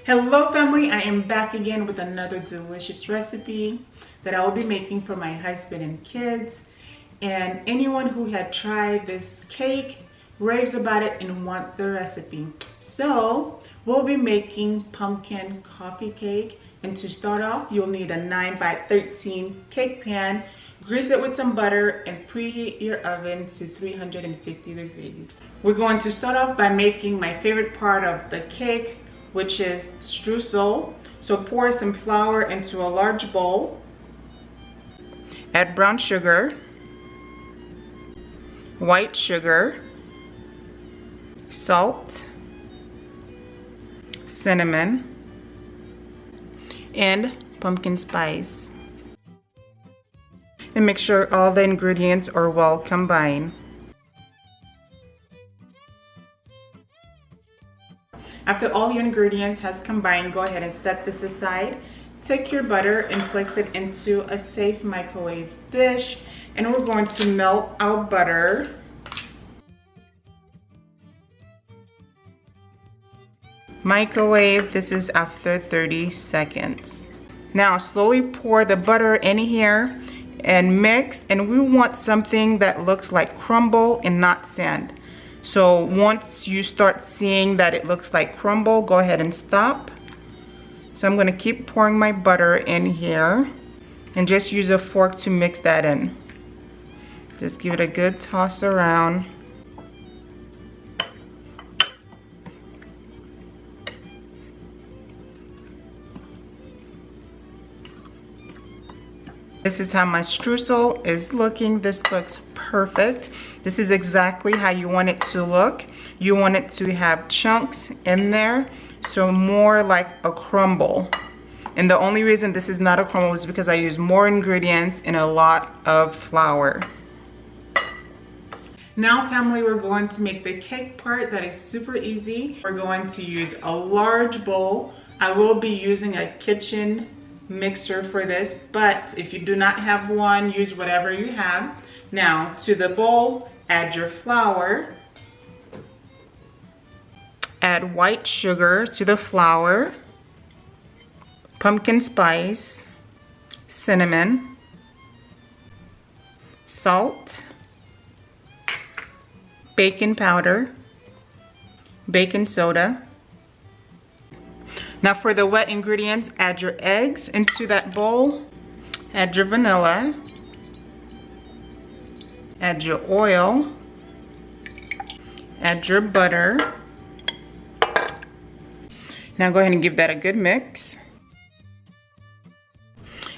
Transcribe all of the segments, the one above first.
Hello family, I am back again with another delicious recipe that I will be making for my husband and kids. And anyone who had tried this cake raves about it and want the recipe. So we'll be making pumpkin coffee cake. And to start off, you'll need a 9 by 13 cake pan. Grease it with some butter and preheat your oven to 350 degrees. We're going to start off by making my favorite part of the cake, which is streusel. So pour some flour into a large bowl. Add brown sugar, white sugar, salt, cinnamon, and pumpkin spice. And make sure all the ingredients are well combined. After all your ingredients has combined, go ahead and set this aside. Take your butter and place it into a safe microwave dish, and we're going to melt our butter. Microwave, this is after 30 seconds. Now slowly pour the butter in here and mix, and we want something that looks like crumble and not sand. So once you start seeing that it looks like crumble, go ahead and stop. So I'm going to keep pouring my butter in here and just use a fork to mix that in. Just give it a good toss around. This is how my streusel is looking. This looks perfect. This is exactly how you want it to look. You want it to have chunks in there, so more like a crumble. And the only reason this is not a crumble is because I use more ingredients and a lot of flour. Now family, we're going to make the cake part. That is super easy. We're going to use a large bowl. I will be using a kitchen mixer for this, but if you do not have one, use whatever you have. Now to the bowl, add your flour, add white sugar to the flour, pumpkin spice, cinnamon, salt, baking powder, baking soda. Now for the wet ingredients, add your eggs into that bowl, add your vanilla, add your oil, add your butter. Now go ahead and give that a good mix.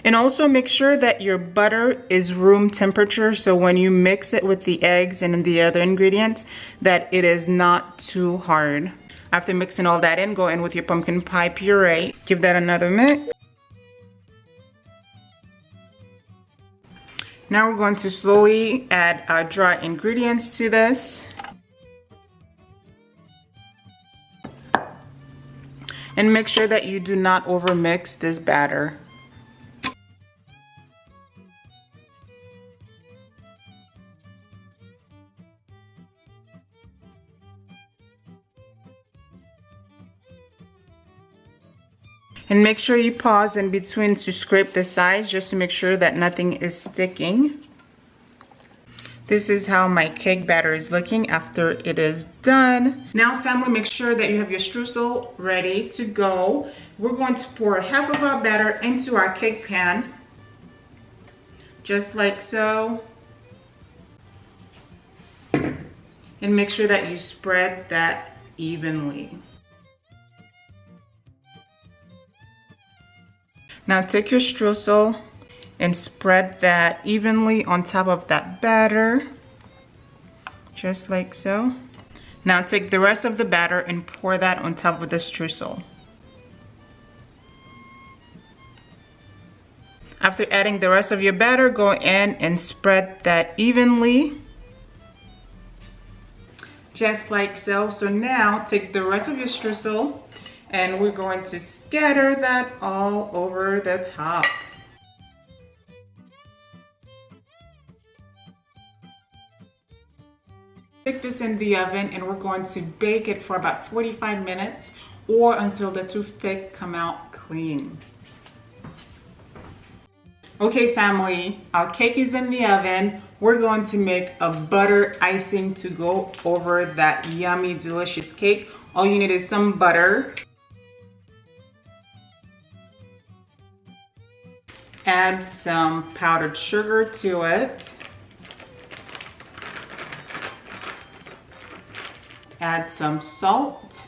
And also make sure that your butter is room temperature, so when you mix it with the eggs and the other ingredients, that it is not too hard. After mixing all that in, go in with your pumpkin pie puree. Give that another mix. Now we're going to slowly add our dry ingredients to this. And make sure that you do not overmix this batter. And make sure you pause in between to scrape the sides just to make sure that nothing is sticking. This is how my cake batter is looking after it is done. Now family, make sure that you have your streusel ready to go. We're going to pour half of our batter into our cake pan, just like so. And make sure that you spread that evenly. Now take your streusel and spread that evenly on top of that batter, just like so. Now take the rest of the batter and pour that on top of the streusel. After adding the rest of your batter, go in and spread that evenly, just like so. So now take the rest of your streusel and we're going to scatter that all over the top. Stick this in the oven and we're going to bake it for about 45 minutes. or until the toothpick come out clean. Okay family, our cake is in the oven. We're going to make a butter icing to go over that yummy, delicious cake. All you need is some butter. Add some powdered sugar to it. Add some salt.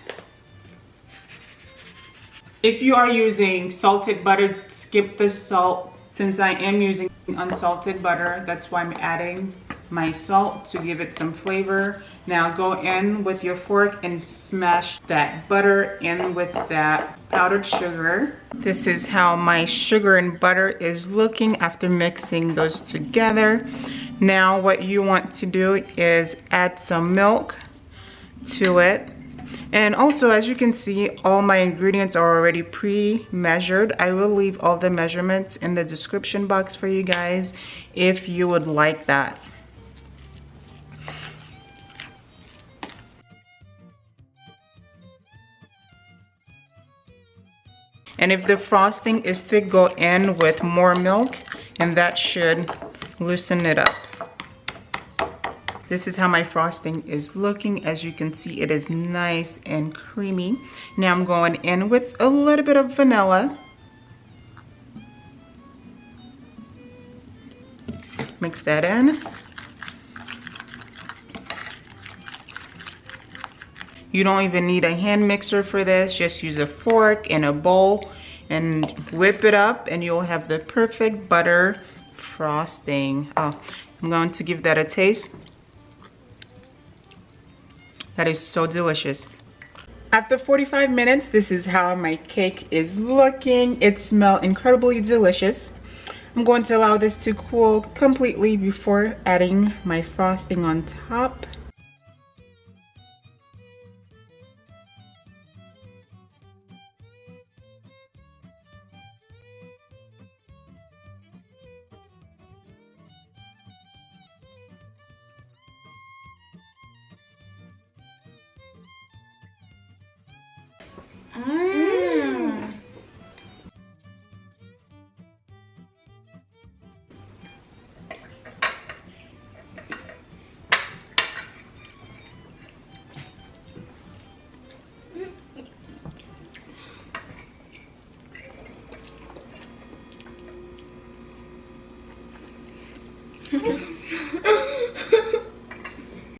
If you are using salted butter, skip the salt. Since I am using unsalted butter, that's why I'm adding my salt to give it some flavor. Now go in with your fork and smash that butter in with that powdered sugar. This is how my sugar and butter is looking after mixing those together. Now what you want to do is add some milk to it. And also, as you can see, all my ingredients are already pre-measured. I will leave all the measurements in the description box for you guys if you would like that. And if the frosting is thick, go in with more milk, and that should loosen it up. This is how my frosting is looking. As you can see, it is nice and creamy. Now I'm going in with a little bit of vanilla. Mix that in. You don't even need a hand mixer for this. Just use a fork and a bowl and whip it up and you'll have the perfect butter frosting. Oh, I'm going to give that a taste. That is so delicious. After 45 minutes, this is how my cake is looking. It smells incredibly delicious. I'm going to allow this to cool completely before adding my frosting on top.